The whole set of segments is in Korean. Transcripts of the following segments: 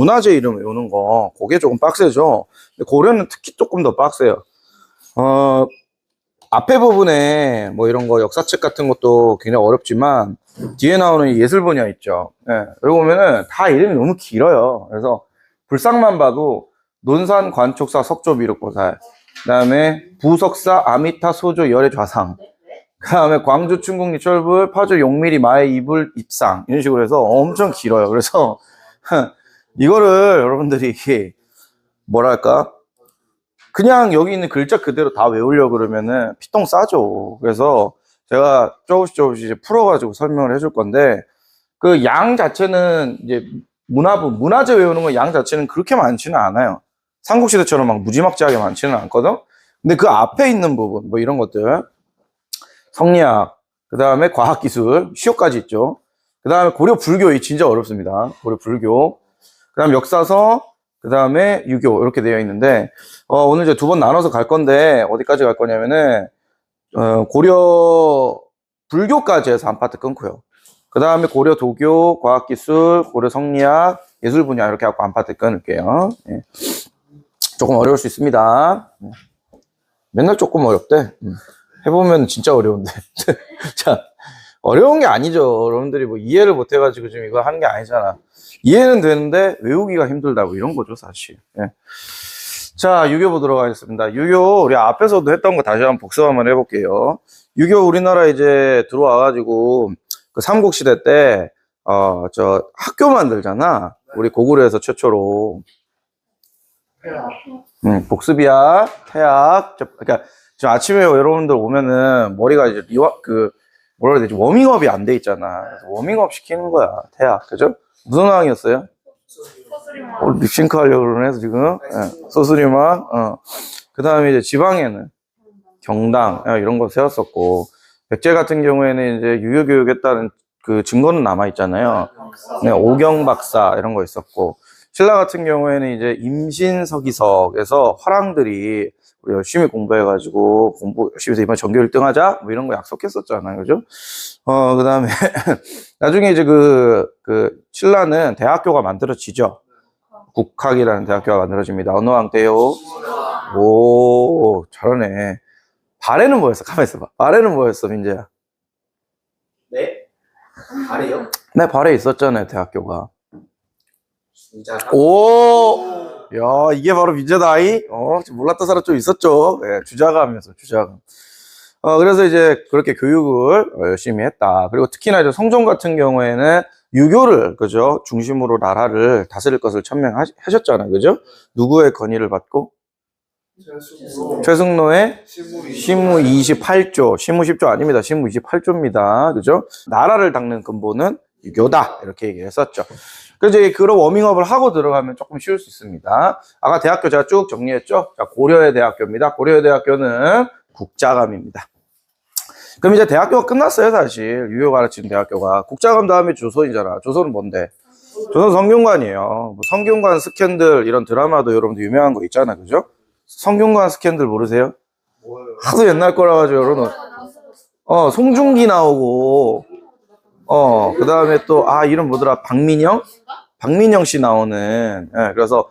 문화재 이름 외우는 거, 그게 조금 빡세죠. 근데 고려는 특히 조금 더 빡세요. 앞에 부분에 뭐 이런 거 역사책 같은 것도 굉장히 어렵지만 뒤에 나오는 예술 분야 있죠. 네, 여기 보면은 다 이름이 너무 길어요. 그래서 불상만 봐도 논산 관촉사 석조 미륵보살, 그 다음에 부석사 아미타 소조 열애 좌상, 그 다음에 광주 충궁리 철불 파주 용미리 마의 이불 입상, 이런 식으로 해서 엄청 길어요. 그래서 이거를 여러분들이 뭐랄까 그냥 여기 있는 글자 그대로 다 외우려고 그러면은 피똥 싸죠. 그래서 제가 조금씩 이제 풀어가지고 설명을 해줄 건데, 그 양 자체는 이제 문화재 외우는 거 양 자체는 그렇게 많지는 않아요. 삼국시대처럼 막 무지막지하게 많지는 않거든. 근데 그 앞에 있는 부분, 뭐 이런 것들, 성리학, 그 다음에 과학기술, 시효까지 있죠. 그 다음에 고려 불교, 이 진짜 어렵습니다. 고려 불교. 그 다음 역사서, 그 다음에 유교, 이렇게 되어 있는데, 오늘 이제 두 번 나눠서 갈 건데, 어디까지 갈 거냐면은, 고려 불교까지 해서 한 파트 끊고요. 그 다음에 고려 도교, 과학기술, 고려 성리학, 예술 분야, 이렇게 하고 한 파트 끊을게요. 예. 조금 어려울 수 있습니다. 맨날 조금 어렵대. 해보면 진짜 어려운데. 자, 어려운 게 아니죠. 여러분들이 뭐 이해를 못 해가지고 지금 이거 하는 게 아니잖아. 이해는 되는데 외우기가 힘들다고, 이런 거죠, 사실. 예. 자, 유교 보도록 하겠습니다. 유교, 우리 앞에서도 했던 거 다시 한번 복습 한번 해볼게요. 유교 우리나라 이제 들어와가지고, 그 삼국시대 때, 학교 만들잖아. 우리 고구려에서 최초로. 복습이야, 태학. 그러니까, 지금 아침에 여러분들 오면은 머리가 이제 뭐라 해야 되지? 워밍업이 안 돼 있잖아. 그래서 워밍업 시키는 거야, 태학. 그죠? 무슨 상황이었어요? 립싱크 하려고 그러네, 지금. 네, 소수리만. 그 다음에 이제 지방에는 경당, 이런 거 세웠었고, 백제 같은 경우에는 이제 유효교육했다는 그 증거는 남아있잖아요. 네, 오경박사, 이런 거 있었고, 신라 같은 경우에는 이제 임신서기석에서 화랑들이 우리 열심히 공부해가지고, 공부 열심히 해서 이번 전교 1등 하자? 뭐 이런 거 약속했었잖아요. 그죠? 그 다음에, 나중에 이제 신라는 대학교가 만들어지죠. 국학이라는 대학교가 만들어집니다. 언어왕대요. 오, 잘하네. 발에는 뭐였어? 가만히 있어봐. 발에는 뭐였어, 민재야? 네? 발에요? 네, 발에 있었잖아요, 대학교가. 오, 야, 이게 바로 민재다이? 몰랐던 사람 좀 있었죠. 네, 주자감이었어, 주자감. 그래서 이제 그렇게 교육을 열심히 했다. 그리고 특히나 이제 성종 같은 경우에는 유교를, 그죠? 중심으로 나라를 다스릴 것을 천명하셨잖아요. 그죠? 누구의 건의를 받고? 최승로의 시무 28조. 시무 10조 아닙니다. 시무 28조입니다. 그죠? 나라를 닦는 근본은 유교다. 이렇게 얘기했었죠. 그래서 이제 그런 워밍업을 하고 들어가면 조금 쉬울 수 있습니다. 아까 대학교 제가 쭉 정리했죠? 자, 고려의 대학교입니다. 고려의 대학교는 국자감입니다. 그럼 이제 대학교가 끝났어요, 사실. 유교 가르치는 대학교가. 국자감 다음에 조선이잖아. 조선은 뭔데? 조선 성균관이에요. 뭐 성균관 스캔들, 이런 드라마도 여러분들 유명한 거 있잖아, 그죠? 성균관 스캔들 모르세요? 하도 옛날 거라 가지고 여러분. 송중기 나오고, 그 다음에 또, 이름 뭐더라? 박민영 씨 나오는. 예, 그래서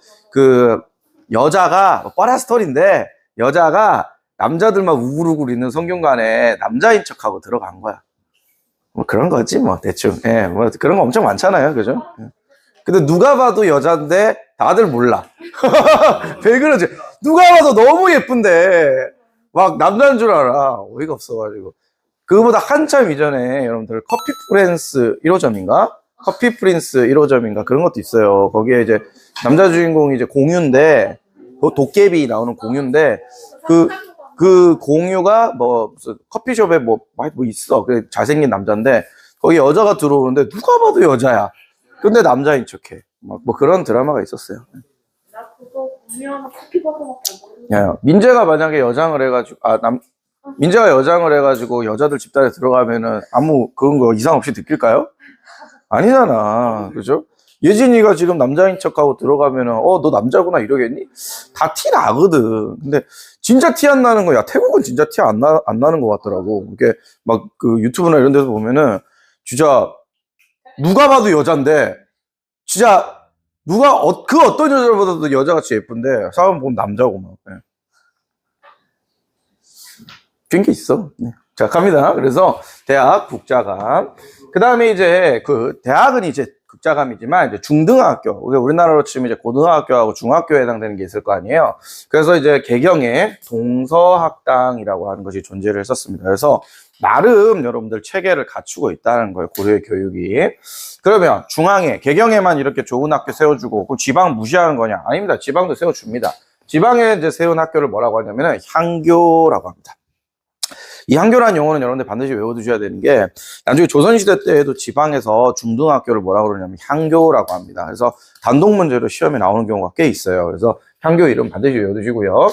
여자가, 뻔한 스토리인데, 여자가 남자들만 우글우글 있는 성균관에 남자인 척하고 들어간 거야. 뭐 그런 거지, 뭐, 대충. 예, 뭐 그런 거 엄청 많잖아요, 그죠? 예. 근데 누가 봐도 여잔데 다들 몰라. 왜 그러지? 누가 봐도 너무 예쁜데 막 남자인 줄 알아. 어이가 없어가지고. 그거보다 한참 이전에 여러분들 커피 프린스 1호점인가? 커피 프린스 1호점인가? 그런 것도 있어요. 거기에 이제 남자 주인공이 이제 공유인데, 도깨비 나오는 공유인데, 그 공유가 무슨 커피숍에 뭐 있어. 잘생긴 남자인데, 거기 여자가 들어오는데 누가 봐도 여자야. 근데 남자인 척해. 뭐 그런 드라마가 있었어요. 나 그거 보면 커피 버거밖에 야, 민재가 만약에 여장을 해가지고, 민재가 여장을 해가지고 여자들 집단에 들어가면은 아무 그런 거 이상 없이 느낄까요? 아니잖아. 그죠? 예진이가 지금 남자인 척하고 들어가면은, 너 남자구나 이러겠니? 다 티 나거든. 근데 진짜 티 안 나는 거야. 태국은 진짜 티 안 나는 것 같더라고. 이게 막 유튜브나 이런 데서 보면은 진짜 누가 봐도 여잔데 진짜 그 어떤 여자보다도 여자같이 예쁜데, 사람 보면 남자고 막. 네. 그런 게 있어. 네. 자, 갑니다. 그래서 대학 국자감. 그 다음에 이제 대학은 이제 국자감이지만 이제 중등학교. 우리나라로 치면 이제 고등학교하고 중학교에 해당되는 게 있을 거 아니에요. 그래서 이제 개경에 동서학당이라고 하는 것이 존재를 했었습니다. 그래서 나름 여러분들 체계를 갖추고 있다는 거예요. 고려의 교육이. 그러면 중앙에, 개경에만 이렇게 좋은 학교 세워주고, 그럼 지방 무시하는 거냐? 아닙니다. 지방도 세워줍니다. 지방에 이제 세운 학교를 뭐라고 하냐면은 향교라고 합니다. 이 향교라는 용어는 여러분들 반드시 외워두셔야 되는 게, 나중에 조선시대 때에도 지방에서 중등학교를 뭐라고 그러냐면 향교라고 합니다. 그래서 단독 문제로 시험에 나오는 경우가 꽤 있어요. 그래서 향교 이름 반드시 외워두시고요.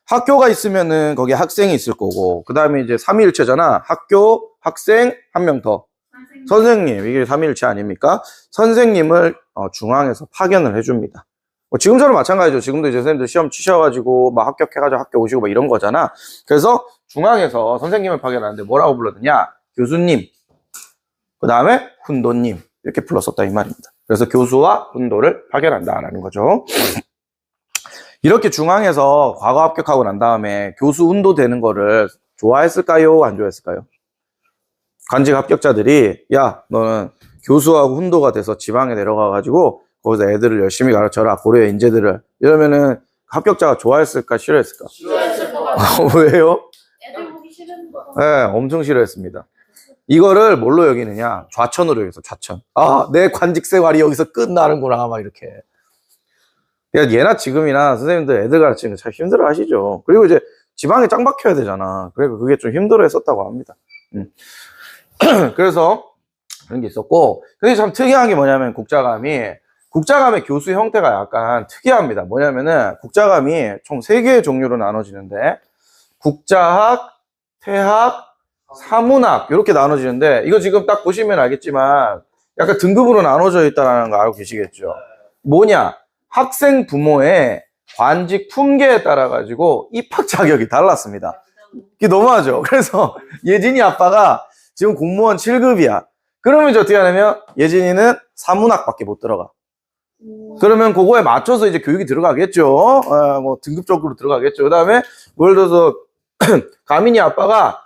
학교가 있으면은 거기에 학생이 있을 거고, 그 다음에 이제 삼위일체잖아. 학교, 학생, 한 명 더. 선생님, 이게 삼위일체 아닙니까? 선생님을 중앙에서 파견을 해줍니다. 지금처럼 마찬가지죠. 지금도 이제 선생님들 시험 치셔가지고 막 합격해가지고 학교 오시고 막 이런 거잖아. 그래서 중앙에서 선생님을 파견하는데 뭐라고 불렀느냐? 교수님, 그 다음에 훈도님, 이렇게 불렀었다 이 말입니다. 그래서 교수와 훈도를 파견한다라는 거죠. 이렇게 중앙에서 과거 합격하고 난 다음에 교수 훈도 되는 거를 좋아했을까요? 안 좋아했을까요? 관직 합격자들이, 야, 너는 교수하고 훈도가 돼서 지방에 내려가가지고 거기서 애들을 열심히 가르쳐라, 고려의 인재들을. 이러면은 합격자가 좋아했을까, 싫어했을까? 싫어했을 것 같아. 왜요? 애들 보기 싫은 거. 네, 엄청 싫어했습니다. 이거를 뭘로 여기느냐? 좌천으로 여기서 좌천. 아, 내 관직 생활이 여기서 끝나는구나, 막 이렇게. 그러니까 예나 지금이나 선생님들 애들 가르치는 거 참 힘들어 하시죠. 그리고 이제 지방에 짱 박혀야 되잖아. 그래서 그게 좀 힘들어 했었다고 합니다. 그래서 그런 게 있었고, 근데 참 특이한 게 뭐냐면 국자감의 교수 형태가 약간 특이합니다. 뭐냐면은 국자감이 총 3개의 종류로 나눠지는데, 국자학, 퇴학, 사문학 이렇게 나눠지는데, 이거 지금 딱 보시면 알겠지만 약간 등급으로 나눠져 있다는 거 알고 계시겠죠? 뭐냐? 학생 부모의 관직 품계에 따라 가지고 입학 자격이 달랐습니다. 이게 너무하죠? 그래서 예진이 아빠가 지금 공무원 7급이야. 그러면 이제 어떻게 하냐면 예진이는 사문학밖에 못 들어가. 그러면 그거에 맞춰서 이제 교육이 들어가겠죠. 뭐 등급적으로 들어가겠죠. 그 다음에 예를 들어서 가민이 아빠가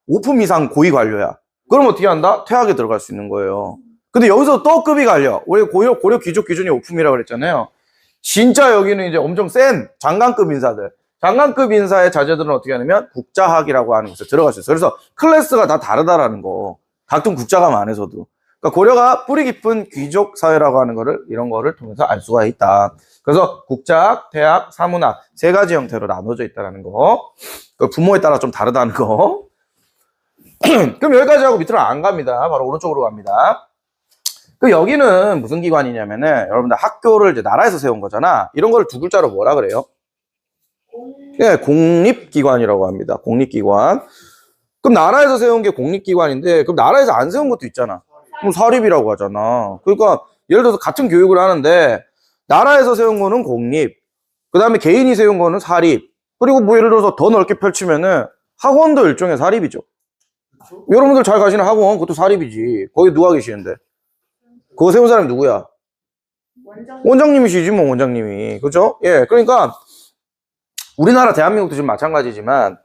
5품 이상 고위 관료야. 그럼 어떻게 한다? 퇴학에 들어갈 수 있는 거예요. 근데 여기서 또 급이 갈려. 우리 고려 귀족 기준이 5품이라고 그랬잖아요. 진짜 여기는 이제 엄청 센 장관급 인사들. 장관급 인사의 자제들은 어떻게 하냐면 국자학이라고 하는 곳에 들어갈 수 있어요. 그래서 클래스가 다 다르다라는 거. 같은 국자감 안에서도. 그러니까 고려가 뿌리 깊은 귀족 사회라고 하는 거를, 이런 거를 통해서 알 수가 있다. 그래서 국자학, 퇴학, 사문학 3가지 형태로 나눠져 있다는 거. 부모에 따라 좀 다르다는 거. 그럼 여기까지 하고 밑으로 안 갑니다. 바로 오른쪽으로 갑니다. 그 여기는 무슨 기관이냐면은 여러분들 학교를 이제 나라에서 세운 거잖아. 이런 걸 2글자로 뭐라 그래요? 네, 공립기관이라고 합니다. 공립기관. 그럼 나라에서 세운 게 공립기관인데, 그럼 나라에서 안 세운 것도 있잖아. 그럼 사립이라고 하잖아. 그러니까 예를 들어서 같은 교육을 하는데 나라에서 세운 거는 공립, 그 다음에 개인이 세운 거는 사립, 그리고 뭐 예를 들어서 더 넓게 펼치면은 학원도 일종의 사립이죠. 여러분들 잘 가시는 학원, 그것도 사립이지. 거기 누가 계시는데? 그거 세운 사람이 누구야? 원장님이시지, 뭐, 원장님이. 그죠? 예, 그러니까 우리나라 대한민국도 지금 마찬가지지만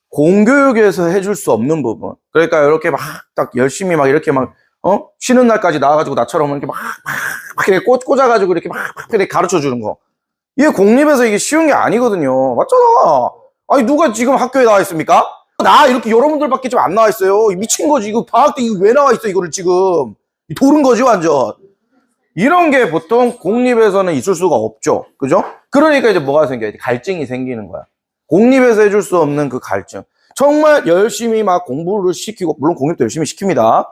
공교육에서 해줄 수 없는 부분. 그러니까 이렇게 막 딱 열심히 막 이렇게 막 쉬는 날까지 나와가지고 나처럼 이렇게 막 이렇게 꽂아가지고 이렇게 막 이렇게 가르쳐 주는 거. 이게 공립에서 이게 쉬운 게 아니거든요. 맞잖아. 아니 누가 지금 학교에 나와 있습니까? 나 이렇게 여러분들밖에 좀 안 나와 있어요. 미친 거지. 이거 방학 때 이거 왜 나와 있어 이거를 지금. 도른 거지 완전. 이런 게 보통 공립에서는 있을 수가 없죠. 그죠? 그러니까 이제 뭐가 생겨요? 갈증이 생기는 거야. 공립에서 해줄 수 없는 그 갈증. 정말 열심히 막 공부를 시키고, 물론 공립도 열심히 시킵니다.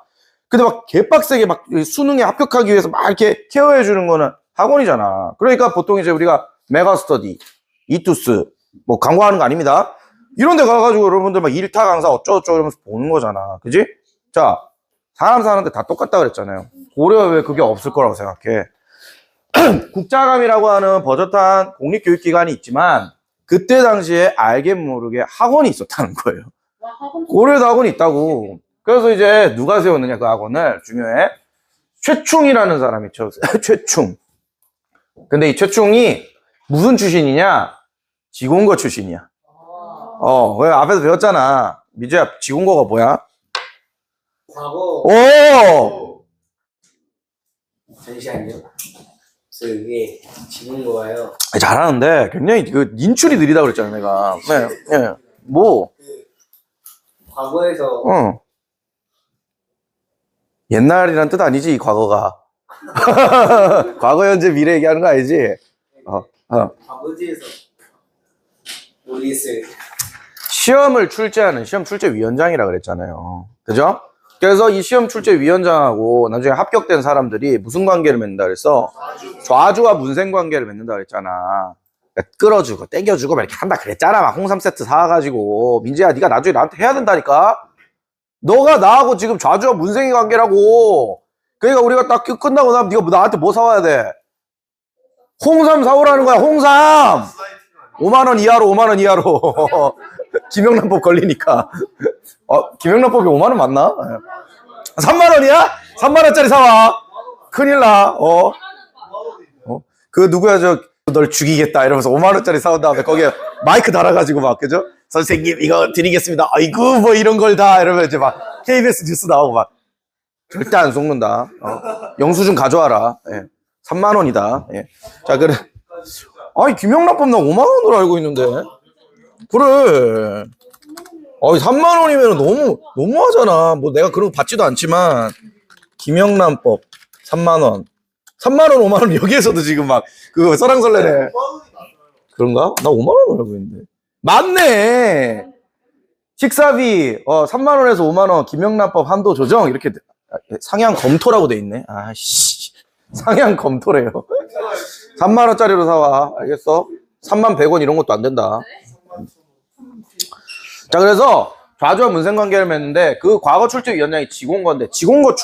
근데 막 개빡세게 막 수능에 합격하기 위해서 막 이렇게 케어해 주는 거는 학원이잖아. 그러니까 보통 이제 우리가 메가스터디, 이투스, 뭐 광고하는 거 아닙니다. 이런 데 가가지고 여러분들 막 일타 강사 어쩌고저쩌고 이러면서 보는 거잖아. 그지? 자, 사람 사는데 다 똑같다 그랬잖아요. 고려 왜 그게 없을 거라고 생각해? 국자감이라고 하는 버젓한 공립교육기관이 있지만 그때 당시에 알게 모르게 학원이 있었다는 거예요. 고려에도 학원이 있다고. 그래서 이제 누가 세웠느냐 그 학원을 중요해. 최충이라는 사람이 세웠어요. 최충. 근데 이 최충이 무슨 출신이냐? 지공고 출신이야. 왜 앞에서 배웠잖아. 미주야, 지공고가 뭐야? 과거. 오! 잠시만요. 그게 지는 거예요. 잘하는데 굉장히 그 인출이 느리다고 그랬잖아, 내가. 네, 네. 뭐? 과거에서 옛날이란 뜻 아니지, 이 과거가. 과거, 현재, 미래 얘기하는 거 아니지? 아버지에서 모르겠어요. 시험을 출제하는 시험 출제위원장이라 그랬잖아요. 그죠? 그래서 이 시험 출제위원장하고 나중에 합격된 사람들이 무슨 관계를 맺는다 그랬어? 좌주와 문생 관계를 맺는다 그랬잖아. 그러니까 끌어주고 땡겨주고 막 이렇게 한다 그랬잖아. 막 홍삼 세트 사와가지고. 민재야, 네가 나중에 나한테 해야 된다니까? 너가 나하고 지금 좌주와 문생의 관계라고. 그러니까 우리가 딱 끝나고 나면 네가 나한테 뭐 사와야 돼? 홍삼 사오라는 거야, 홍삼! 5만원 이하로, 5만원 이하로. 김영란법 걸리니까. 김영란법이 5만원 맞나? 3만원이야? 3만원짜리 사와. 큰일 나. 그 누구야, 널 죽이겠다. 이러면서 5만원짜리 사온 다음에 거기에 마이크 달아가지고 막, 그죠? 선생님, 이거 드리겠습니다. 아이고, 뭐 이런 걸 다. 이러면 이제 막 KBS 뉴스 나오고 막. 절대 안 속는다. 영수증 가져와라. 예. 3만원이다. 예. 자, 그래. 아니, 김영란법 나 5만원으로 알고 있는데. 그래. 3만원이면 너무하잖아. 뭐 내가 그런 거 받지도 않지만. 김영란법 3만원. 3만원, 5만원 여기에서도 지금 막, 그거 설랑설레네. 그런가? 나 5만원 알고 있는데. 맞네! 식사비, 3만원에서 5만원, 김영란법 한도 조정, 이렇게, 상향 검토라고 돼 있네. 아씨. 상향 검토래요. 3만원짜리로 사와. 알겠어? 3만 100원 이런 것도 안 된다. 자, 그래서 좌주와 문생 관계를 맺는데 그 과거 출제위원장이 지공고인데 지공고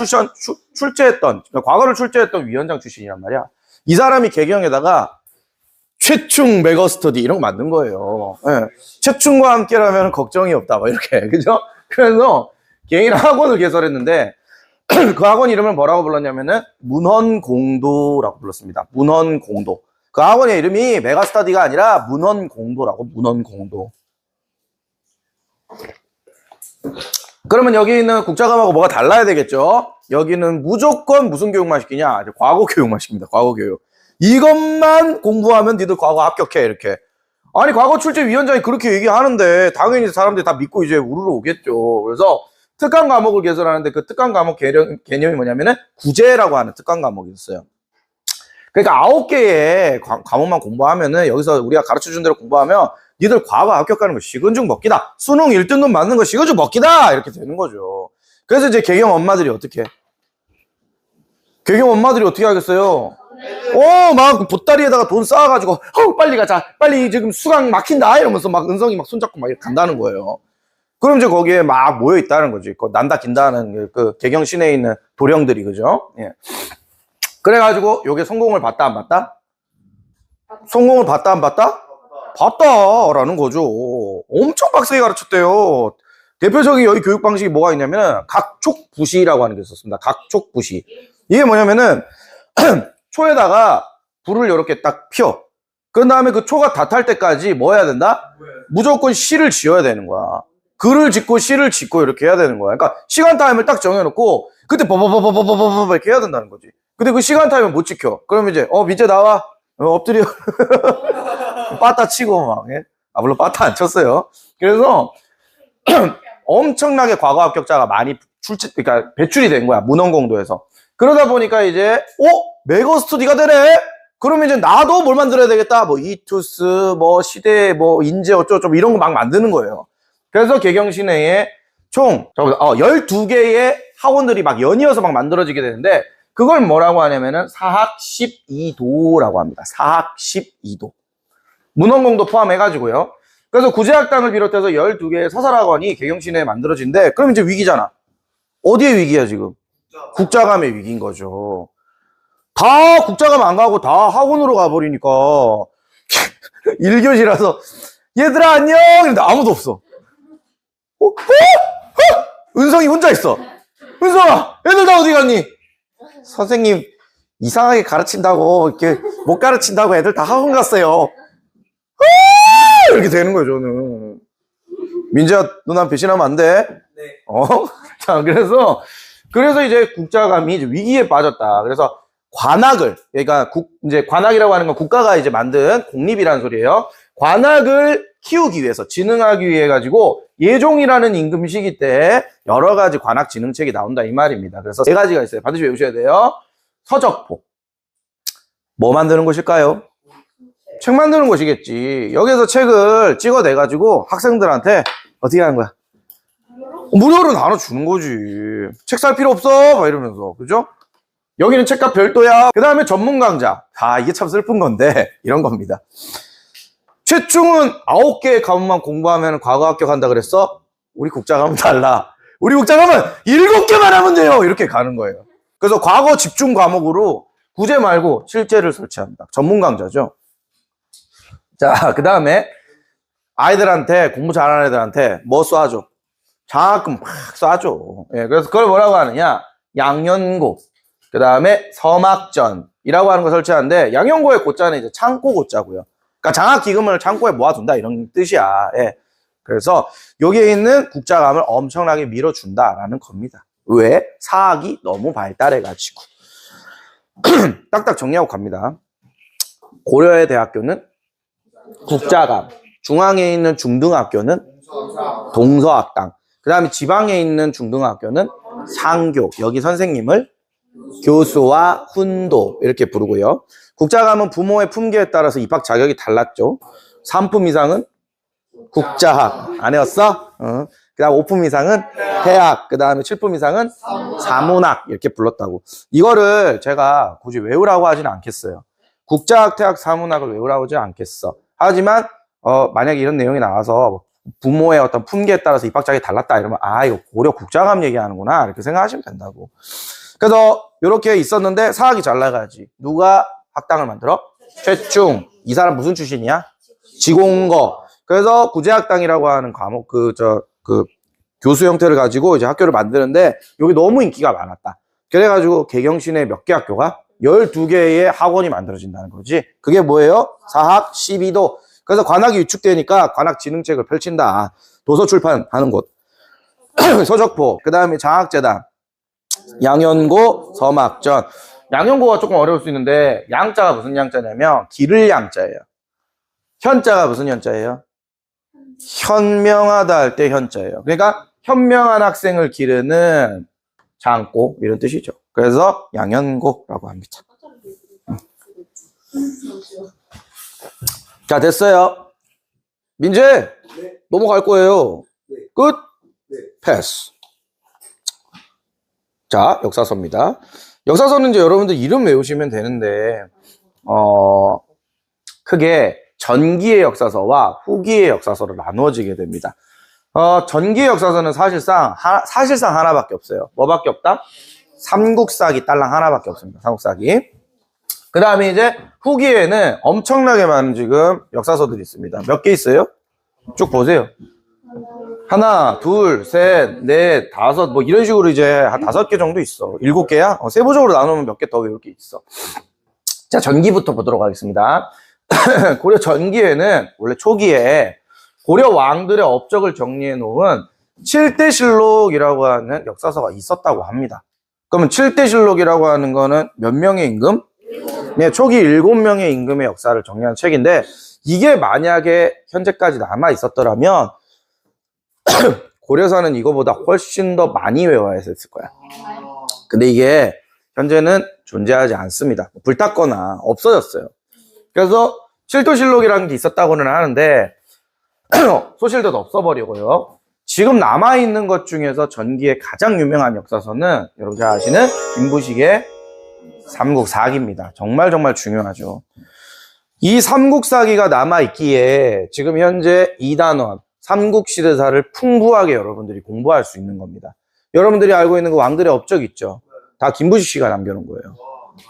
출제했던 과거를 출제했던 위원장 출신이란 말이야. 이 사람이 개경에다가 최충 메가스터디 이런 거 만든 거예요. 네. 최충과 함께라면 걱정이 없다. 뭐 이렇게. 그죠? 그래서 개인 학원을 개설했는데 그 학원 이름을 뭐라고 불렀냐면은 문헌공도라고 불렀습니다. 문헌공도. 그 학원의 이름이 메가스터디가 아니라 문헌공도라고. 문헌공도. 그러면 여기 있는 국자감하고 뭐가 달라야 되겠죠? 여기는 무조건 무슨 교육만 시키냐? 과거 교육만 시킵니다. 과거 교육. 이것만 공부하면 니들 과거 합격해. 이렇게. 아니, 과거 출제위원장이 그렇게 얘기하는데 당연히 사람들이 다 믿고 이제 우르르 오겠죠. 그래서 특강 과목을 개설하는데 그 특강 과목 개념이 뭐냐면은 구제라고 하는 특강 과목이 있어요. 그러니까 9개의 과목만 공부하면은 여기서 우리가 가르쳐준 대로 공부하면 니들 과거 합격하는 거 식은죽 먹기다. 수능 1등급 맞는 거 식은죽 먹기다. 이렇게 되는 거죠. 그래서 이제 개경 엄마들이 어떻게 해? 개경 엄마들이 어떻게 하겠어요? 막 보따리에다가 돈 쌓아가지고 빨리 가자. 빨리 지금 수강 막힌다. 이러면서 막 은성이 막 손잡고 막 이렇게 간다는 거예요. 그럼 이제 거기에 막 모여 있다는 거지. 난다 긴다 하는 그 개경 시내에 있는 도령들이, 그죠? 예. 그래가지고 요게 성공을 봤다 안 봤다? 성공을 봤다 안 봤다? 봤다라는 거죠. 엄청 빡세게 가르쳤대요. 대표적인 여기 교육 방식이 뭐가 있냐면은 각촉부시라고 하는 게 있었습니다. 각촉부시. 이게 뭐냐면은 초에다가 불을 이렇게 딱 펴. 그런 다음에 그 초가 다 탈 때까지 뭐 해야 된다? 무조건 시를 지어야 되는 거야. 글을 짓고 시를 짓고 이렇게 해야 되는 거야. 그러니까 시간 타임을 딱 정해놓고 그때 버버버버버버버 이렇게 해야 된다는 거지. 근데 그 시간 타임을 못 지켜. 그러면 이제 민재 나와. 엎드려. 빠따 치고 막. 예? 물론 빠따 안 쳤어요. 그래서 엄청나게 과거 합격자가 많이 그러니까 배출이 된 거야. 문헌공도에서. 그러다 보니까 이제 메가스터디가 되네. 그러면 이제 나도 뭘 만들어야 되겠다. 뭐 이투스, 뭐 시대, 뭐 인재 어쩌고 이런 거 막 만드는 거예요. 그래서 개경 시내에 총 12개의 학원들이 막 연이어서 막 만들어지게 되는데 그걸 뭐라고 하냐면은 사학 12도라고 합니다. 사학 12도. 문헌공도 포함해가지고요. 그래서 구제학당을 비롯해서 12개의 서설학원이 개경 시내에 만들어진데 그럼 이제 위기잖아. 어디의 위기야 지금? 국자감의 위기인 거죠. 다 국자감 안 가고 다 학원으로 가버리니까 1교시라서 얘들아 안녕! 이런데 아무도 없어. 은성이 혼자 있어. 은성아, 애들 다 어디 갔니? 선생님, 이상하게 가르친다고, 이렇게 못 가르친다고 애들 다 학원 갔어요. 이렇게 되는 거예요, 저는. 민지야, 너 난 배신하면 안 돼. 네. 자, 그래서 이제 국자감이 이제 위기에 빠졌다. 그래서 관악을, 그러니까 이제 관악이라고 하는 건 국가가 이제 만든 공립이라는 소리예요. 관악을 키우기 위해서, 진흥하기 위해 가지고 예종이라는 임금 시기 때 여러 가지 관악 진흥책이 나온다 이 말입니다. 그래서 세 가지가 있어요. 반드시 외우셔야 돼요. 서적포. 뭐 만드는 것일까요? 책 만드는 것이겠지. 여기서 책을 찍어내 가지고 학생들한테 어떻게 하는 거야? 무료로 나눠주는 거지. 책 살 필요 없어 막 이러면서, 그죠? 여기는 책값 별도야. 그 다음에 전문 강좌. 이게 참 슬픈 건데 이런 겁니다. 최충은 9개의 과목만 공부하면 과거 합격한다 그랬어? 우리 국자감은 달라. 우리 국자감은 7개만 하면 돼요. 이렇게 가는 거예요. 그래서 과거 집중 과목으로 구제 말고 실제를 설치합니다. 전문 강좌죠. 자, 그 다음에 아이들한테, 공부 잘하는 애들한테 뭐 쏴줘? 장학금 팍 쏴줘. 예, 그래서 그걸 뭐라고 하느냐? 양연고. 그 다음에 서막전이라고 하는 거 설치하는데, 양연고의 고자는 이제 창고 고자고요. 그러니까 장학기금을 창고에 모아둔다 이런 뜻이야. 예. 그래서 여기에 있는 국자감을 엄청나게 밀어준다라는 겁니다. 왜? 사학이 너무 발달해가지고. 딱딱 정리하고 갑니다. 고려의 대학교는 국자감, 중앙에 있는 중등학교는 동서학당, 그 다음에 지방에 있는 중등학교는 상교, 여기 선생님을 교수와 훈도 이렇게 부르고요. 국자감은 부모의 품계에 따라서 입학 자격이 달랐죠. 3품 이상은 국자학, 안 해왔어? 그 다음 5품 이상은 대학, 그 다음에 7품 이상은 사문학 이렇게 불렀다고. 이거를 제가 굳이 외우라고 하지는 않겠어요. 국자학, 대학, 사문학을 외우라고 하지 않겠어. 하지만 만약에 이런 내용이 나와서 부모의 어떤 품계에 따라서 입학 자격이 달랐다 이러면 이거 고려 국자감 얘기하는구나 이렇게 생각하시면 된다고. 그래서 이렇게 있었는데 사학이 잘 나가지. 누가 학당을 만들어? 최충. 이 사람 무슨 출신이야? 지공거. 그래서 구제학당이라고 하는 과목 그 교수 형태를 가지고 이제 학교를 만드는데 여기 너무 인기가 많았다. 그래가지고 개경시내 몇 개 학교가 12개의 학원이 만들어진다는 거지. 그게 뭐예요? 사학 12도. 그래서 관악이 위축되니까 관악 진흥책을 펼친다. 도서 출판하는 곳. 서적포. 그 다음에 장학재단. 양연고, 서막전. 양연고가 조금 어려울 수 있는데 양자가 무슨 양자냐면 기를 양자예요. 현자가 무슨 현자예요? 현명하다 할 때 현자예요. 그러니까 현명한 학생을 기르는 장고 이런 뜻이죠. 그래서 양연고라고 합니다. 자, 됐어요. 민재, 네. 넘어갈 거예요. 네. 끝? 네. 패스. 자, 역사서입니다. 역사서는 이제 여러분들 이름 외우시면 되는데, 크게 전기의 역사서와 후기의 역사서로 나누어지게 됩니다. 전기의 역사서는 사실상 하나밖에 없어요. 뭐밖에 없다? 삼국사기 딸랑 하나밖에 없습니다. 삼국사기. 그 다음에 이제 후기에는 엄청나게 많은 지금 역사서들이 있습니다. 몇 개 있어요? 쭉 보세요. 하나, 둘, 셋, 넷, 다섯, 뭐 이런 식으로 이제 한 5개 정도 있어. 7개야? 세부적으로 나누면 몇 개 더 외울 게 있어. 자, 전기부터 보도록 하겠습니다. 고려 전기에는 원래 초기에 고려 왕들의 업적을 정리해 놓은 7대실록이라고 하는 역사서가 있었다고 합니다. 그러면 7대실록이라고 하는 거는 몇 명의 임금? 네, 초기 7명의 임금의 역사를 정리한 책인데, 이게 만약에 현재까지 남아 있었더라면 고려사는 이거보다 훨씬 더 많이 외워야 했을 거야. 근데 이게 현재는 존재하지 않습니다. 불탔거나 없어졌어요. 그래서 칠도실록이라는 게 있었다고는 하는데 소실도 없어버리고요. 지금 남아있는 것 중에서 전기의 가장 유명한 역사서는 여러분 잘 아시는 김부식의 삼국사기입니다. 정말 중요하죠. 이 삼국사기가 남아있기에 지금 현재 2단원 삼국시대사를 풍부하게 여러분들이 공부할 수 있는 겁니다. 여러분들이 알고 있는 그 왕들의 업적 있죠. 다 김부식 씨가 남겨놓은 거예요.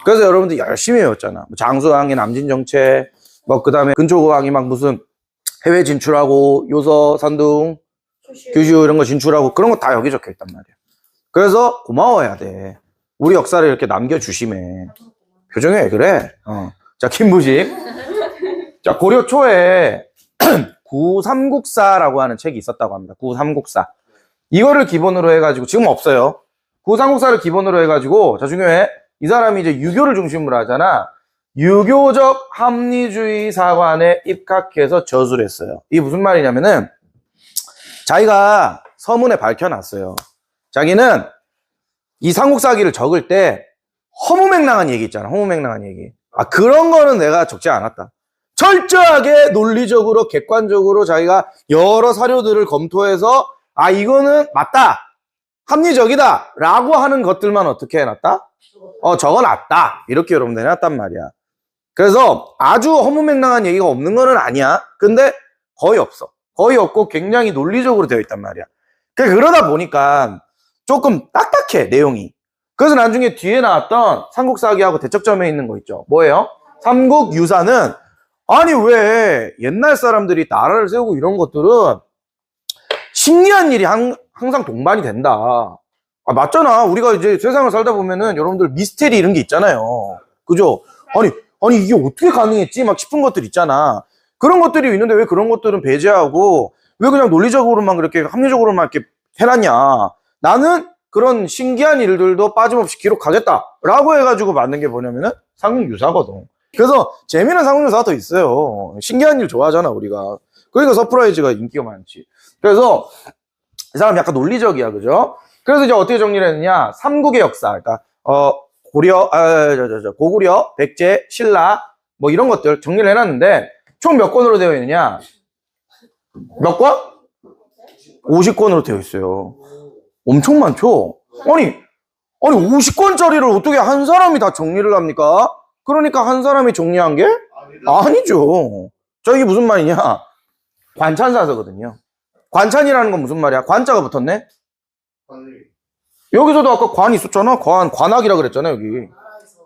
그래서 여러분들이 열심히 외웠잖아. 장수왕의 남진정책, 그 다음에 근초고왕이 막 무슨 해외 진출하고 요서, 산둥, 규슈 이런 거 진출하고 그런 거 다 여기 적혀 있단 말이야. 그래서 고마워해야 돼. 우리 역사를 이렇게 남겨주심에. 표정이 왜 그래? 자, 김부식. 자, 고려 초에 구삼국사라고 하는 책이 있었다고 합니다. 구삼국사. 이거를 기본으로 해가지고, 지금 없어요. 구삼국사를 기본으로 해가지고, 자, 중요해. 이 사람이 이제 유교를 중심으로 하잖아. 유교적 합리주의 사관에 입각해서 저술을 했어요. 이게 무슨 말이냐면은, 자기가 서문에 밝혀놨어요. 자기는 이 삼국사기를 적을 때 허무맹랑한 얘기 있잖아. 허무맹랑한 얘기. 아, 그런 거는 내가 적지 않았다. 철저하게 논리적으로 객관적으로 자기가 여러 사료들을 검토해서 아, 이거는 맞다. 합리적이다. 라고 하는 것들만 어떻게 해놨다? 적어놨다. 이렇게 여러분들 해놨단 말이야. 그래서 아주 허무맹랑한 얘기가 없는 거는 아니야. 근데 거의 없어. 거의 없고 굉장히 논리적으로 되어 있단 말이야. 그러다 보니까 조금 딱딱해, 내용이. 그래서 나중에 뒤에 나왔던 삼국사기하고 대척점에 있는 거 있죠. 뭐예요? 삼국유사는 아니 왜 옛날 사람들이 나라를 세우고 이런 것들은 신기한 일이 항상 동반이 된다. 아, 맞잖아. 우리가 이제 세상을 살다 보면은 여러분들 미스테리 이런 게 있잖아요. 그죠? 아니 이게 어떻게 가능했지? 막 싶은 것들 있잖아. 그런 것들이 있는데 왜 그런 것들은 배제하고 왜 그냥 논리적으로만 그렇게 합리적으로만 이렇게 해놨냐. 나는 그런 신기한 일들도 빠짐없이 기록하겠다라고 해가지고 만든 게 뭐냐면은 삼국유사거든. 그래서 재미있는 삼국유사가 더 있어요. 신기한 일 좋아하잖아 우리가. 그러니까 서프라이즈가 인기가 많지. 그래서 이 사람 약간 논리적이야, 그죠? 그래서 이제 어떻게 정리를 했느냐? 삼국의 역사, 그러니까 고구려, 백제, 신라 뭐 이런 것들 정리를 해놨는데 총 몇 권으로 되어 있느냐? 몇 권? 50권으로 되어 있어요. 엄청 많죠? 아니 50권짜리를 어떻게 한 사람이 다 정리를 합니까? 그러니까 한 사람이 정리한 게 아니죠. 자, 이게 무슨 말이냐? 관찬사서거든요. 관찬이라는 건 무슨 말이야? 관자가 붙었네? 여기서도 아까 관 있었잖아. 관악이라 그랬잖아, 여기.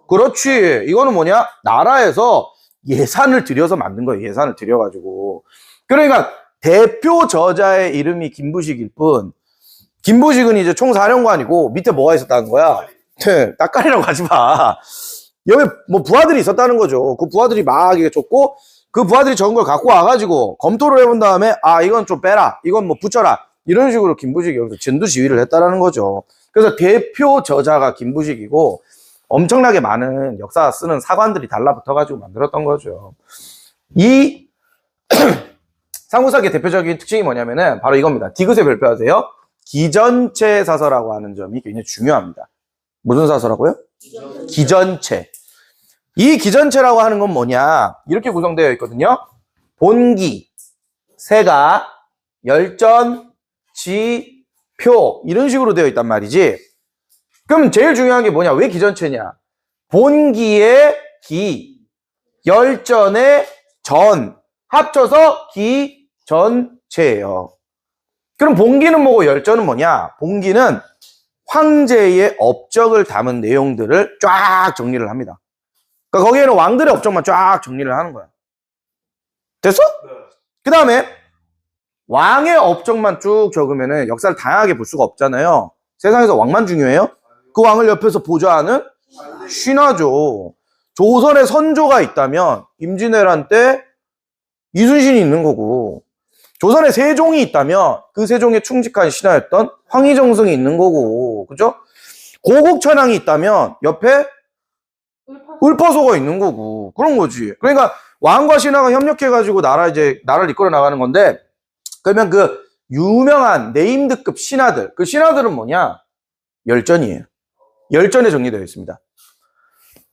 그렇지. 이거는 뭐냐? 나라에서 예산을 들여서 만든 거예요. 예산을 들여가지고. 그러니까 대표 저자의 이름이 김부식일 뿐, 김부식은 이제 총사령관이고 밑에 뭐가 있었다는 거야? 딱깔이라고 하지 마. 여기 뭐 부하들이 있었다는 거죠. 그 부하들이 막 이게 줬고 그 부하들이 적은 걸 갖고 와가지고 검토를 해본 다음에 아, 이건 좀 빼라. 이건 뭐 붙여라. 이런 식으로 김부식이 여기서 전두지휘를 했다라는 거죠. 그래서 대표 저자가 김부식이고 엄청나게 많은 역사 쓰는 사관들이 달라붙어가지고 만들었던 거죠. 이 삼국사기의 대표적인 특징이 뭐냐면은 바로 이겁니다. 디귿에 별표하세요. 기전체 사서라고 하는 점이 굉장히 중요합니다. 무슨 사서라고요? 기전체. 이 기전체라고 하는 건 뭐냐? 이렇게 구성되어 있거든요. 본기, 세가, 열전, 지, 표 이런 식으로 되어 있단 말이지. 그럼 제일 중요한 게 뭐냐? 왜 기전체냐? 본기의 기, 열전의 전 합쳐서 기전체예요. 그럼 본기는 뭐고 열전은 뭐냐? 본기는 황제의 업적을 담은 내용들을 쫙 정리를 합니다. 그러니까 거기에는 왕들의 업적만 쫙 정리를 하는 거야. 됐어? 네. 그 다음에 왕의 업적만 쭉 적으면은 역사를 다양하게 볼 수가 없잖아요. 세상에서 왕만 중요해요? 그 왕을 옆에서 보좌하는 신하죠. 조선의 선조가 있다면 임진왜란 때 이순신이 있는 거고, 조선에 세종이 있다면 그 세종에 충직한 신하였던 황희정승이 있는 거고, 그죠? 고국천왕이 있다면 옆에 울파소가 있는 거고, 그런 거지. 그러니까 왕과 신하가 협력해가지고 나라를 이끌어 나가는 건데, 그러면 그 유명한 네임드급 신하들, 그 신하들은 뭐냐? 열전이에요. 열전에 정리되어 있습니다.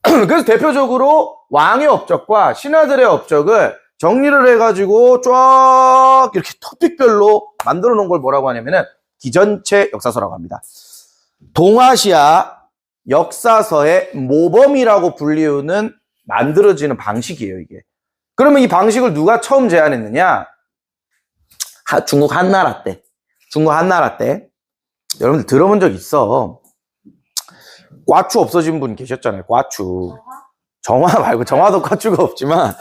그래서 대표적으로 왕의 업적과 신하들의 업적을 정리를 해가지고 쫙 이렇게 토픽별로 만들어 놓은 걸 뭐라고 하냐면은 기전체 역사서라고 합니다. 동아시아 역사서의 모범이라고 불리우는 만들어지는 방식이에요, 이게. 그러면 이 방식을 누가 처음 제안했느냐? 중국 한나라 때. 중국 한나라 때. 여러분들 들어본 적 있어. 꽈추 없어진 분 계셨잖아요, 꽈추. 정화 말고, 정화도 꽈추가 없지만.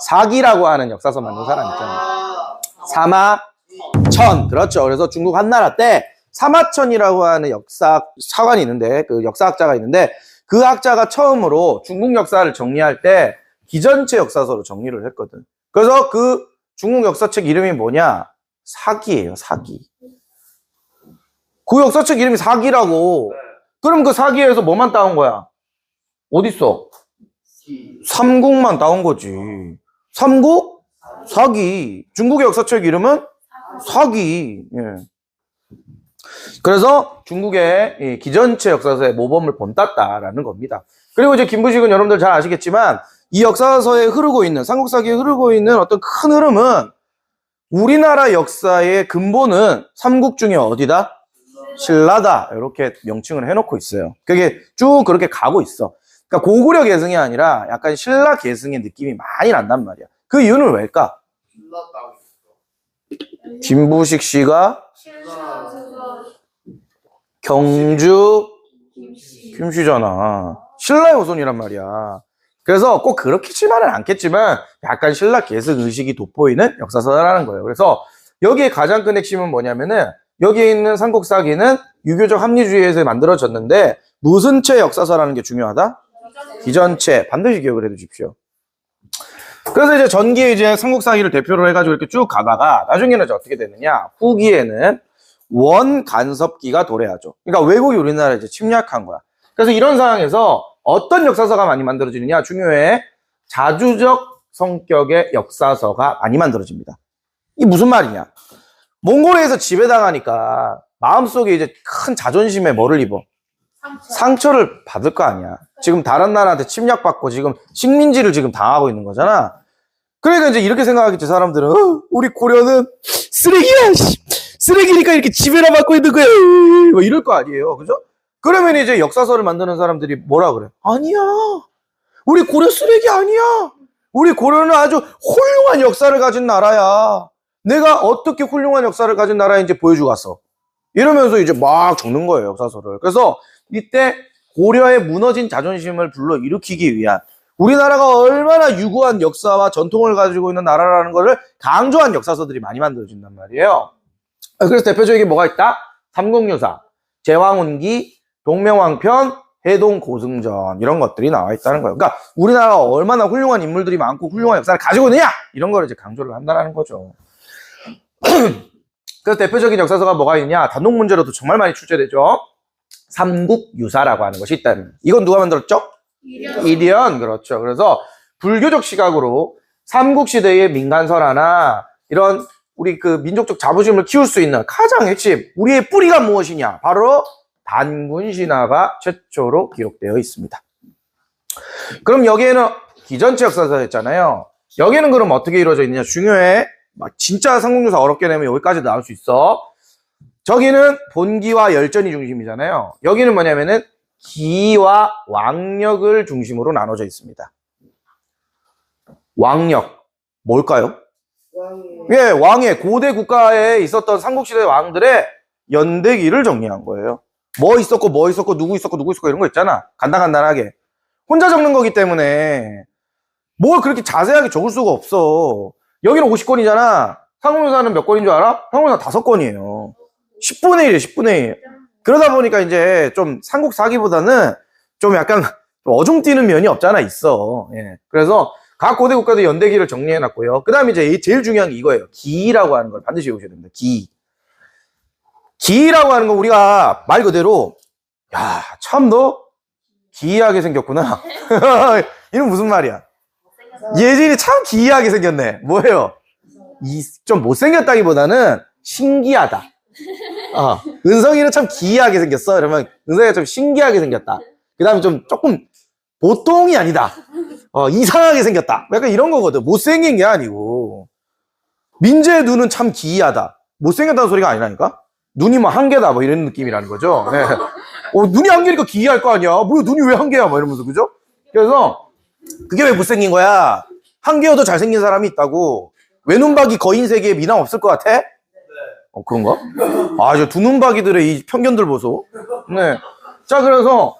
사기라고 하는 역사서 만든 사람 있잖아요. 사마천. 그렇죠. 그래서 중국 한나라 때 사마천이라고 하는 사관이 있는데, 그 역사학자가 있는데, 그 학자가 처음으로 중국 역사를 정리할 때 기전체 역사서로 정리를 했거든. 그래서 그 중국 역사책 이름이 뭐냐? 사기예요, 사기. 그 역사책 이름이 사기라고. 그럼 그 사기에서 뭐만 따온 거야? 어딨어? 삼국만 따온 거지. 삼국? 사기. 중국의 역사책 이름은 사기. 예. 그래서 중국의 이 기전체 역사서의 모범을 본땄다라는 겁니다. 그리고 이제 김부식은 여러분들 잘 아시겠지만 이 역사서에 흐르고 있는, 삼국사기에 흐르고 있는 어떤 큰 흐름은 우리나라 역사의 근본은 삼국 중에 어디다? 신라다. 이렇게 명칭을 해놓고 있어요. 그게 쭉 그렇게 가고 있어. 그러니까 고구려 계승이 아니라 약간 신라 계승의 느낌이 많이 난단 말이야. 그 이유는 왜일까? 김부식 씨가 경주 김씨잖아. 신라의 후손이란 말이야. 그래서 꼭 그렇게 치만은 않겠지만 약간 신라 계승 의식이 돋보이는 역사서라는 거예요. 그래서 여기에 가장 큰 핵심은 뭐냐면은 여기에 있는 삼국사기는 유교적 합리주의에서 만들어졌는데 무슨 채 역사서라는 게 중요하다? 기전체. 반드시 기억을 해두십시오. 그래서 이제 전기에 이제 삼국사기를 대표로 해가지고 이렇게 쭉 가다가 나중에는 이제 어떻게 되느냐? 후기에는 원간섭기가 도래하죠. 그러니까 외국이 우리나라를 이제 침략한 거야. 그래서 이런 상황에서 어떤 역사서가 많이 만들어지느냐? 중요해. 자주적 성격의 역사서가 많이 만들어집니다. 이게 무슨 말이냐? 몽골에서 지배당하니까 마음속에 이제 큰 자존심에 뭐를 입어? 상처를 받을 거 아니야. 지금 다른 나라한테 침략받고 지금 식민지를 지금 당하고 있는 거잖아. 그러니까 이제 이렇게 생각하겠지, 사람들은. 우리 고려는 쓰레기야! 쓰레기니까 이렇게 지배를 받고 있는 거야! 뭐 이럴 거 아니에요. 그죠? 그러면 이제 역사서를 만드는 사람들이 뭐라 그래? 아니야. 우리 고려 쓰레기 아니야. 우리 고려는 아주 훌륭한 역사를 가진 나라야. 내가 어떻게 훌륭한 역사를 가진 나라인지 보여주고 왔어. 이러면서 이제 막 적는 거예요, 역사서를. 그래서 이때 고려의 무너진 자존심을 불러일으키기 위한 우리나라가 얼마나 유구한 역사와 전통을 가지고 있는 나라라는 것을 강조한 역사서들이 많이 만들어진단 말이에요. 그래서 대표적인 게 뭐가 있다? 삼국유사, 제왕운기, 동명왕편, 해동고승전 이런 것들이 나와 있다는 거예요. 그러니까 우리나라가 얼마나 훌륭한 인물들이 많고 훌륭한 역사를 가지고 있느냐 이런 거를 이제 강조를 한다는 거죠. 그래서 대표적인 역사서가 뭐가 있냐? 단독 문제로도 정말 많이 출제되죠. 삼국유사라고 하는 것이 있다는. 이건 누가 만들었죠? 이련. 그렇죠. 그래서 불교적 시각으로 삼국시대의 민간설화나 이런 우리 그 민족적 자부심을 키울 수 있는 가장 핵심, 우리의 뿌리가 무엇이냐? 바로 단군신화가 최초로 기록되어 있습니다. 그럼 여기에는 기전체 역사서였잖아요. 여기는 그럼 어떻게 이루어져 있느냐? 중요해. 진짜 삼국유사 어렵게 내면 여기까지 나올 수 있어. 저기는 본기와 열전이 중심이잖아요. 여기는 뭐냐면은 기와 왕력을 중심으로 나눠져 있습니다. 왕력 뭘까요? 예, 왕의 고대 국가에 있었던 삼국시대 왕들의 연대기를 정리한 거예요. 뭐 있었고 누구 있었고 이런 거 있잖아. 간단하게 혼자 적는 거기 때문에 뭘 그렇게 자세하게 적을 수가 없어. 여기는 50권이잖아. 삼국유사는 몇 권인 줄 알아? 삼국유사 5권이에요. 10분의 1이에요, 10분의 1. 그러다 보니까 이제 좀 삼국사기보다는 좀 약간 어중뛰는 면이 없잖아, 있어. 예. 그래서 각 고대 국가도 연대기를 정리해놨고요. 그 다음에 이제 제일 중요한 게 이거예요. 기라고 하는 걸 반드시 외우셔야 됩니다. 기라고 하는 건 우리가 말 그대로, 야, 참 너 기이하게 생겼구나. 이건 무슨 말이야? 예진이 참 기이하게 생겼네. 뭐예요? 좀 못생겼다기보다는 신기하다. 은성이는 참 기이하게 생겼어. 그러면 은성이가 좀 신기하게 생겼다. 그 다음에 좀 조금 보통이 아니다. 이상하게 생겼다. 약간 이런 거거든. 못생긴 게 아니고. 민재의 눈은 참 기이하다. 못생겼다는 소리가 아니라니까? 눈이 뭐 한 개다. 뭐 이런 느낌이라는 거죠. 네. 눈이 한 개니까 기이할 거 아니야. 뭐 눈이 왜 한 개야? 뭐 이러면서. 그죠? 그래서 그게 왜 못생긴 거야? 한 개여도 잘생긴 사람이 있다고. 외눈박이 거인 세계에 미남 없을 것 같아? 그런가? 저 두 눈박이들의 이 편견들 보소. 네. 자, 그래서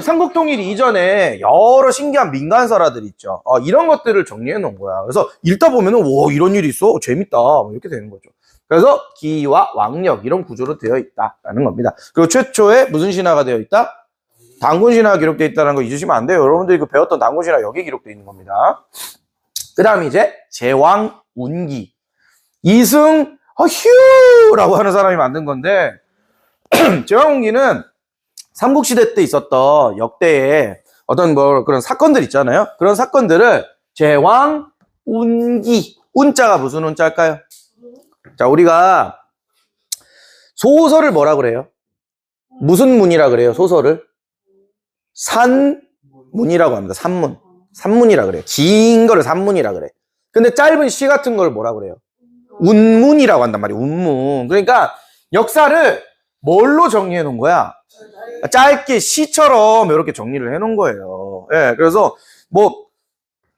삼국통일 이전에 여러 신기한 민간설화들 있죠. 이런 것들을 정리해 놓은 거야. 그래서 읽다 보면은, 와, 이런 일이 있어? 재밌다. 이렇게 되는 거죠. 그래서 기와 왕력 이런 구조로 되어 있다라는 겁니다. 그리고 최초에 무슨 신화가 되어 있다? 단군 신화가 기록되어 있다는 거 잊으시면 안 돼요. 여러분들이 그 배웠던 단군 신화 여기 기록되어 있는 겁니다. 그 다음에 이제 제왕 운기. 이승 휴라고 하는 사람이 만든 건데 제왕 운기는 삼국시대 때 있었던 역대의 어떤 뭐 그런 사건들 있잖아요. 그런 사건들을 제왕 운기. 운자가 무슨 운자일까요? 자, 우리가 소설을 뭐라 그래요? 무슨 문이라 그래요? 소설을? 산문이라고 합니다. 산문. 산문이라 그래요. 긴 거를 산문이라 그래. 근데 짧은 시 같은 걸 뭐라 그래요? 운문이라고 한단 말이에요. 운문. 그러니까 역사를 뭘로 정리해 놓은 거야? 짧게 시처럼 이렇게 정리를 해 놓은 거예요. 예, 그래서 뭐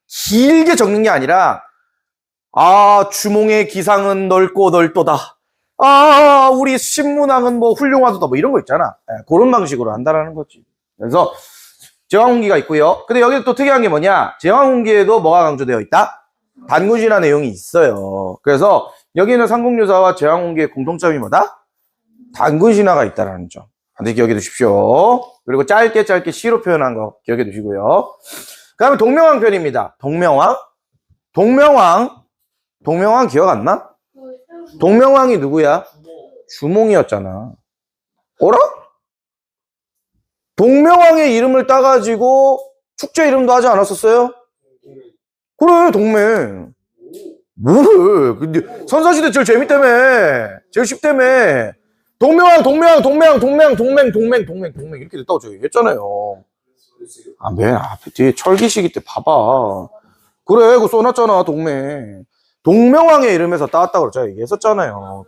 길게 적는 게 아니라 주몽의 기상은 넓고 넓도다. 우리 신문왕은 뭐 훌륭하도다. 뭐 이런 거 있잖아. 예, 그런 방식으로 한다라는 거지. 그래서 제왕운기가 있고요. 근데 여기 또 특이한 게 뭐냐? 제왕운기에도 뭐가 강조되어 있다? 단군신화 내용이 있어요. 그래서 여기는 삼국유사와 제왕운기의 공통점이 뭐다? 단군신화가 있다라는 점. 반드시 기억해 두십시오. 그리고 짧게 시로 표현한 거 기억해 두시고요. 그 다음에 동명왕 편입니다. 동명왕 기억 안 나? 동명왕이 누구야? 주몽이었잖아. 어라? 동명왕의 이름을 따가지고 축제 이름도 하지 않았었어요? 그래, 동맹. 뭐를? 근데 선사시대 제일 재밌다며. 제일 쉽다며. 동명 이렇게 됐다고 저 얘기했잖아요. 맨 앞에 뒤에 철기시기 때 봐봐. 그래, 그거 써놨잖아, 동맹. 동명왕의 이름에서 따왔다고 제가 얘기했었잖아요.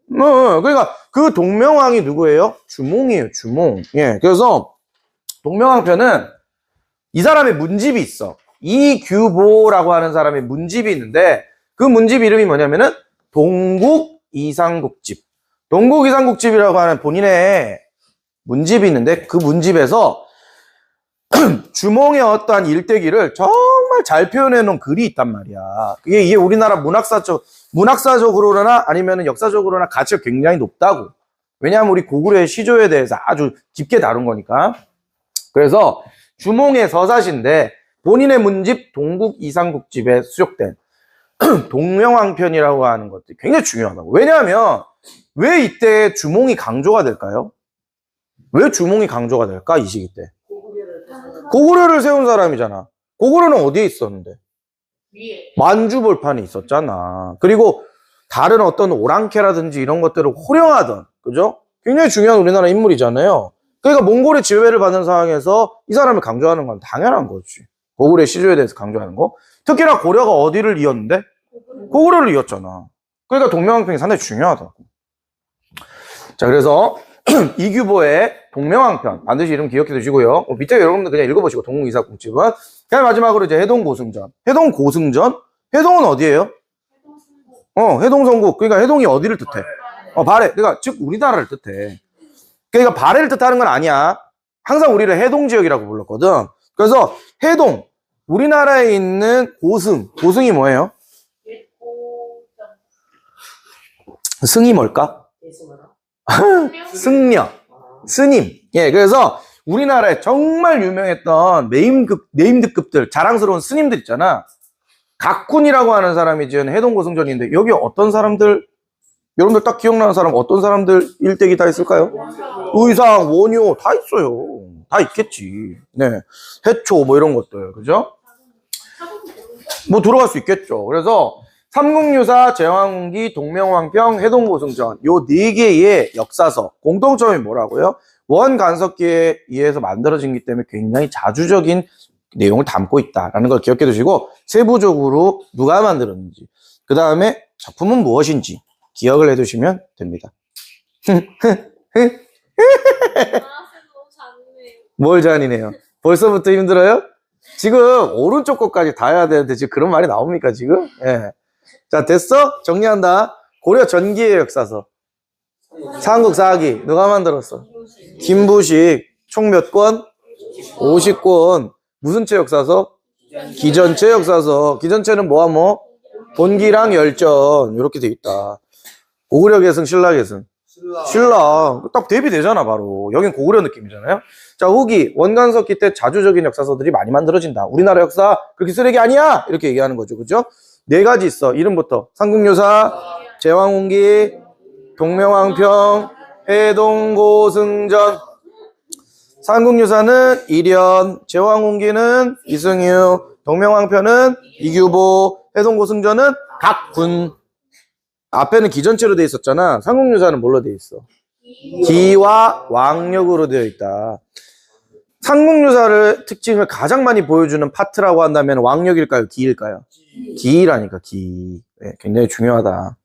그러니까 그 동명왕이 누구예요? 주몽이에요, 주몽. 예, 그래서 동명왕편은 이 사람의 문집이 있어. 이규보라고 하는 사람의 문집이 있는데 그 문집 이름이 뭐냐면은 동국이상국집. 동국이상국집이라고 하는 본인의 문집이 있는데 그 문집에서 주몽의 어떠한 일대기를 정말 잘 표현해 놓은 글이 있단 말이야. 이게 우리나라 문학사적으로나 아니면 역사적으로나 가치가 굉장히 높다고. 왜냐하면 우리 고구려의 시조에 대해서 아주 깊게 다룬 거니까. 그래서 주몽의 서사시인데 본인의 문집 동국이상국집에 수록된 동명왕편이라고 하는 것들이 굉장히 중요하다고. 왜냐하면 왜 이때 주몽이 강조가 될까요? 왜 주몽이 강조가 될까? 이 시기 때. 고구려를 세운 사람이잖아. 고구려는 어디에 있었는데? 위에. 만주벌판에 있었잖아. 그리고 다른 어떤 오랑캐라든지 이런 것들을 호령하던, 그죠? 굉장히 중요한 우리나라 인물이잖아요. 그러니까 몽골의 지배를 받는 상황에서 이 사람을 강조하는 건 당연한 거지. 고구려의 시조에 대해서 강조하는 거. 특히나 고려가 어디를 이었는데? 고구려를 이었잖아. 그러니까 동명왕편이 상당히 중요하다고. 자, 그래서 이규보의 동명왕편 반드시 이름 기억해 두시고요. 밑에 여러분들 그냥 읽어보시고 동국이상국집은. 그다음 마지막으로 이제 해동고승전. 해동은 어디예요? 해동성국. 그러니까 해동이 어디를 뜻해? 발해. 그러니까 즉 우리나라를 뜻해. 그러니까 발해를 뜻하는 건 아니야. 항상 우리를 해동지역이라고 불렀거든. 그래서 해동, 우리나라에 있는 고승이 뭐예요? 승이 뭘까? 승려, 스님. 예, 그래서 우리나라에 정말 유명했던 네임드급들, 자랑스러운 스님들 있잖아. 각군이라고 하는 사람이 지은 해동고승전인데 여기 어떤 사람들, 여러분들 딱 기억나는 사람 어떤 사람들 일대기 다 있을까요? 의상, 원효 다 있어요. 다 있겠지. 네, 해초 뭐 이런 것들, 그죠? 뭐 들어갈 수 있겠죠. 그래서 삼국유사, 제왕운기, 동명왕편, 해동고승전 요 4개의 역사서 공통점이 뭐라고요? 원간석기에 의해서 만들어진기 때문에 굉장히 자주적인 내용을 담고 있다라는 걸 기억해 두시고 세부적으로 누가 만들었는지 그 다음에 작품은 무엇인지 기억을 해 두시면 됩니다. 뭘 잔인해요? 벌써부터 힘들어요? 지금 오른쪽 것까지 다 해야 되는데 지금 그런 말이 나옵니까 지금? 예. 자, 됐어? 정리한다. 고려 전기의 역사서. 삼국사기 누가 만들었어? 김부식. 총 몇 권? 50권. 무슨 체 역사서? 기전체 역사서. 기전체는 뭐와 뭐? 본기랑 열전 이렇게 돼 있다. 고구려 계승, 신라 계승. 신라. 딱 대비되잖아, 바로. 여긴 고구려 느낌이잖아요. 자, 후기. 원간석기 때 자주적인 역사서들이 많이 만들어진다. 우리나라 역사 그렇게 쓰레기 아니야! 이렇게 얘기하는 거죠. 그죠? 네 가지 있어. 이름부터. 삼국유사, 제왕홍기, 동명왕평, 해동고승전. 삼국유사는 이련, 제왕홍기는 이승유, 동명왕편은 이규보, 해동고승전은 각군. 앞에는 기전체로 돼 있었잖아. 삼국유사는 뭘로 돼 있어? 기와 왕력으로 되어 있다. 삼국유사를 특징을 가장 많이 보여주는 파트라고 한다면 왕력일까요? 기일까요? 기라니까 기. 네, 굉장히 중요하다.